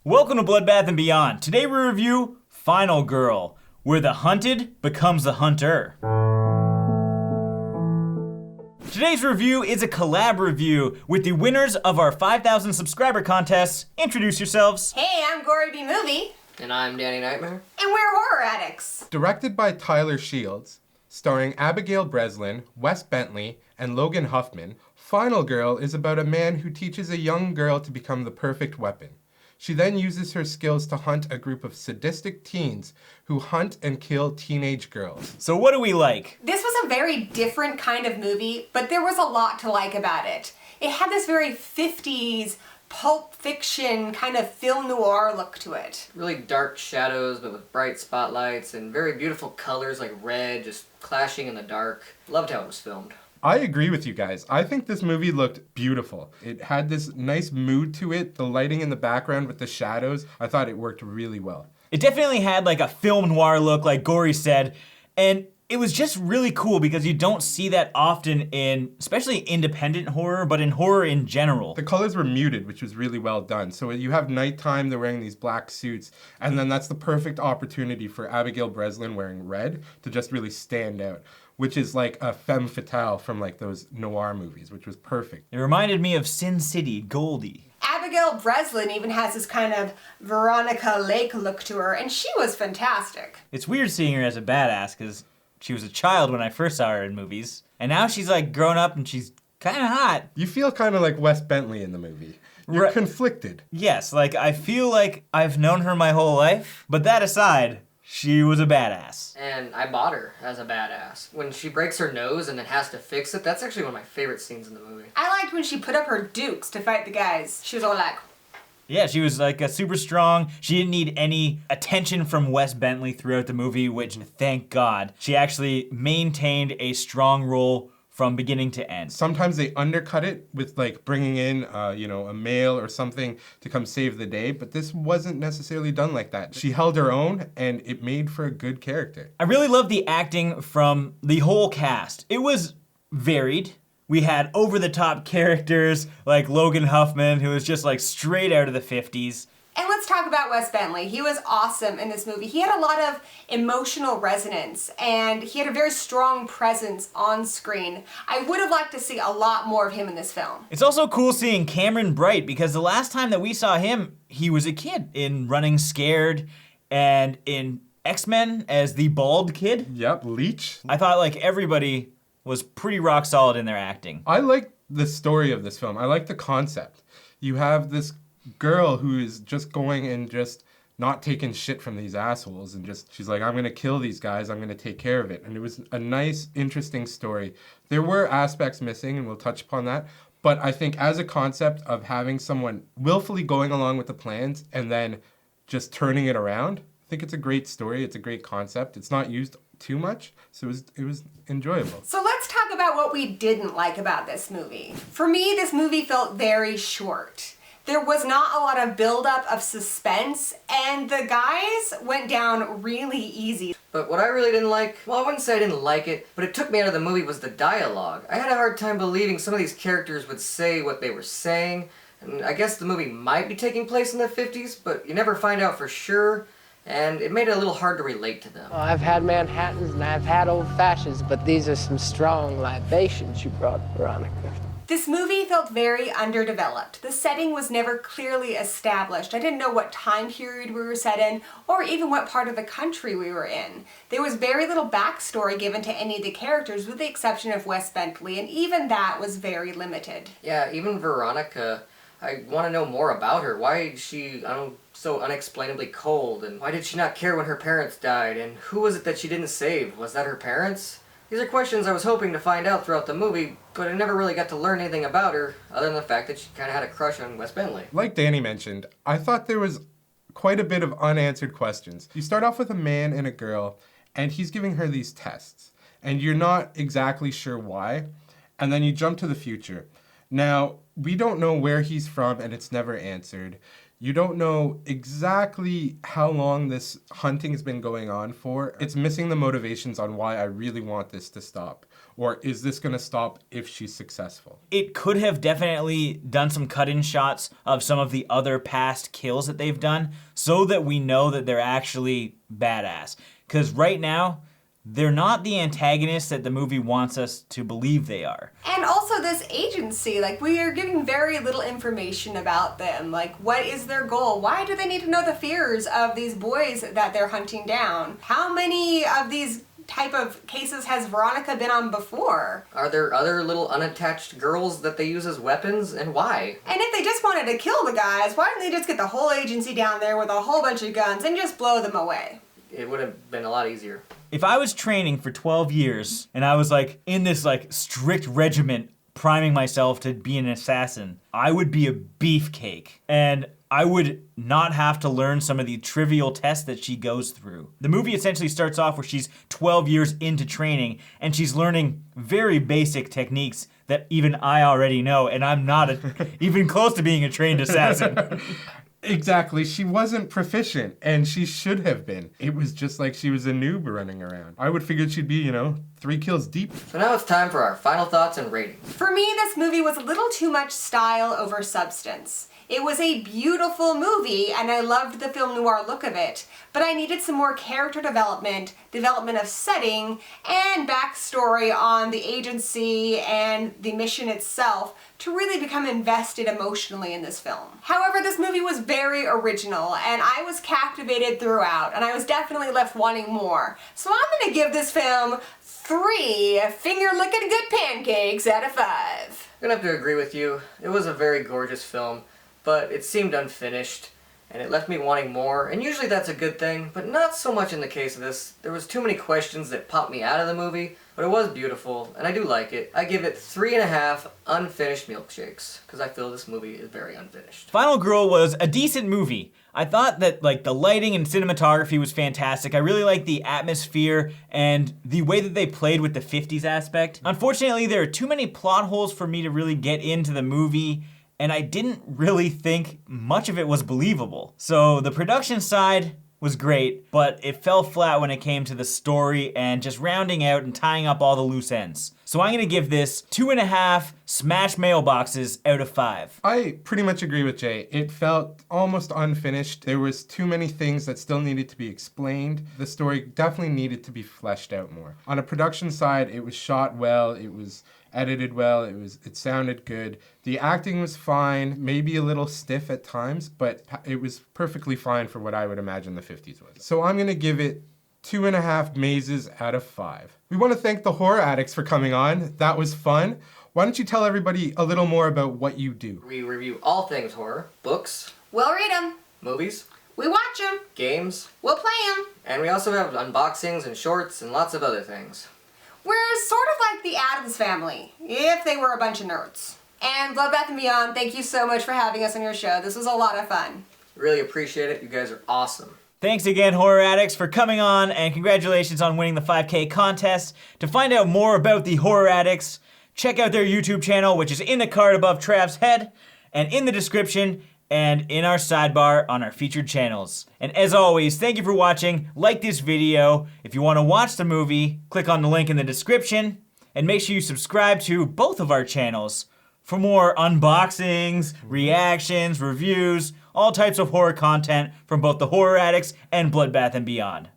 Welcome to Bloodbath and Beyond. Today we review Final Girl, where the hunted becomes the hunter. Today's review is a collab review with the winners of our 5,000 subscriber contest. Introduce yourselves. Hey, I'm Gory B Movie. And I'm Danny Nightmare. And we're Horror Addicts. Directed by Tyler Shields, starring Abigail Breslin, Wes Bentley, and Logan Huffman, Final Girl is about a man who teaches a young girl to become the perfect weapon. She then uses her skills to hunt a group of sadistic teens who hunt and kill teenage girls. So what do we like? This was a very different kind of movie, but there was a lot to like about it. It had this very 50s pulp fiction kind of film noir look to it. Really dark shadows, but with bright spotlights and very beautiful colors like red, just clashing in the dark. Loved how it was filmed. I agree with you guys. I think this movie looked beautiful. It had this nice mood to it. The lighting in the background with the shadows, I thought it worked really well. It definitely had like a film noir look, like Gory said, and it was just really cool because you don't see that often in, especially independent horror, but in horror in general. The colors were muted, which was really well done. So you have nighttime, they're wearing these black suits, and then that's the perfect opportunity for Abigail Breslin wearing red to just really stand out, which is like a femme fatale from like those noir movies, which was perfect. It reminded me of Sin City, Goldie. Abigail Breslin even has this kind of Veronica Lake look to her, and she was fantastic. It's weird seeing her as a badass because she was a child when I first saw her in movies, and now she's like grown up and she's kind of hot. You feel kind of like Wes Bentley in the movie. You're conflicted. Yes, like I feel like I've known her my whole life, but that aside, she was a badass. And I bought her as a badass. When she breaks her nose and then has to fix it, that's actually one of my favorite scenes in the movie. I liked when she put up her dukes to fight the guys. She was all like, Yeah, she was like a super strong. She didn't need any attention from Wes Bentley throughout the movie, which thank God. She actually maintained a strong role from beginning to end. Sometimes they undercut it with like bringing in, a male or something to come save the day, but this wasn't necessarily done like that. She held her own and it made for a good character. I really loved the acting from the whole cast. It was varied. We had over-the-top characters like Logan Huffman, who was just like straight out of the 50s. and let's talk about Wes Bentley. He was awesome in this movie. He had a lot of emotional resonance, and he had a very strong presence on screen. I would have liked to see a lot more of him in this film. It's also cool seeing Cameron Bright because the last time that we saw him, he was a kid in Running Scared and in X-Men as the bald kid. Yep, Leech. I thought like everybody was pretty rock solid in their acting. I like the story of this film. I like the concept. You have this girl who is just going and just not taking shit from these assholes and just, she's like, I'm gonna kill these guys, I'm gonna take care of it. And it was a nice, interesting story. There were aspects missing, and we'll touch upon that, but I think as a concept of having someone willfully going along with the plans and then just turning it around, I think it's a great story, it's a great concept. It's not used too much, so it was enjoyable. So let's talk about what we didn't like about this movie. For me, this movie felt very short. There was not a lot of buildup of suspense, and the guys went down really easy. But what I really didn't like, well, I wouldn't say I didn't like it, but it took me out of the movie was the dialogue. I had a hard time believing some of these characters would say what they were saying, and I guess the movie might be taking place in the 50s, but you never find out for sure, and it made it a little hard to relate to them. Oh, I've had Manhattans and I've had old fashions, but these are some strong libations you brought, Veronica. This movie felt very underdeveloped. The setting was never clearly established. I didn't know what time period we were set in, or even what part of the country we were in. There was very little backstory given to any of the characters, with the exception of Wes Bentley, and even that was very limited. Yeah, even Veronica, I want to know more about her. Why is she, so unexplainably cold, and why did she not care when her parents died, and who was it that she didn't save? Was that her parents? These are questions I was hoping to find out throughout the movie, but I never really got to learn anything about her, other than the fact that she kind of had a crush on Wes Bentley. Like Danny mentioned, I thought there was quite a bit of unanswered questions. You start off with a man and a girl, and he's giving her these tests, and you're not exactly sure why, and then you jump to the future. Now, we don't know where he's from, and it's never answered. You don't know exactly how long this hunting has been going on for. It's missing the motivations on why I really want this to stop. Or is this going to stop if she's successful? It could have definitely done some cut-in shots of some of the other past kills that they've done so that we know that they're actually badass. Because right now, they're not the antagonists that the movie wants us to believe they are. And also this agency, like, we are given very little information about them. Like, what is their goal? Why do they need to know the fears of these boys that they're hunting down? How many of these type of cases has Veronica been on before? Are there other little unattached girls that they use as weapons, and why? And if they just wanted to kill the guys, why didn't they just get the whole agency down there with a whole bunch of guns and just blow them away? It would have been a lot easier. If I was training for 12 years and I was like in this like strict regiment priming myself to be an assassin, I would be a beefcake. And I would not have to learn some of the trivial tests that she goes through. The movie essentially starts off where she's 12 years into training and she's learning very basic techniques that even I already know, and I'm not even close to being a trained assassin. Exactly. She wasn't proficient, and she should have been. It was just like she was a noob running around. I would figure she'd be, 3 kills deep. So now it's time for our final thoughts and ratings. For me, this movie was a little too much style over substance. It was a beautiful movie, and I loved the film noir look of it, but I needed some more character development of setting, and backstory on the agency and the mission itself to really become invested emotionally in this film. However, this movie was very original, and I was captivated throughout, and I was definitely left wanting more. So I'm gonna give this film 3 finger-licking good pancakes out of 5. I'm gonna have to agree with you. It was a very gorgeous film, but it seemed unfinished, and it left me wanting more, and usually that's a good thing, but not so much in the case of this. There was too many questions that popped me out of the movie, but it was beautiful, and I do like it. I give it 3.5 unfinished milkshakes, because I feel this movie is very unfinished. Final Girl was a decent movie. I thought that like the lighting and cinematography was fantastic. I really liked the atmosphere and the way that they played with the 50s aspect. Unfortunately, there are too many plot holes for me to really get into the movie, and I didn't really think much of it was believable. So the production side was great, but it fell flat when it came to the story and just rounding out and tying up all the loose ends. So I'm gonna give this 2.5 smashed mailboxes out of 5. I pretty much agree with Jay. It felt almost unfinished. There was too many things that still needed to be explained. The story definitely needed to be fleshed out more. On a production side, it was shot well, it was edited well, it sounded good. The acting was fine, maybe a little stiff at times, but it was perfectly fine for what I would imagine the 50s was. So I'm gonna give it 2.5 mazes out of 5. We want to thank the Horror Addicts for coming on. That was fun. Why don't you tell everybody a little more about what you do? We review all things horror, books, We'll read them. movies, We watch them. games, We'll play them. and we also have unboxings and shorts and lots of other things. We're sort of like the Addams Family, if they were a bunch of nerds. And Bloodbath and Beyond, thank you so much for having us on your show. This was a lot of fun. Really appreciate it. You guys are awesome. Thanks again, Horror Addicts, for coming on, and congratulations on winning the 5K contest. To find out more about the Horror Addicts, check out their YouTube channel, which is in the card above Trav's head, and in the description, and in our sidebar on our featured channels. And as always, thank you for watching. Like this video. If you want to watch the movie, click on the link in the description, and make sure you subscribe to both of our channels for more unboxings, reactions, reviews, all types of horror content from both the Horror Addicts and Bloodbath and Beyond.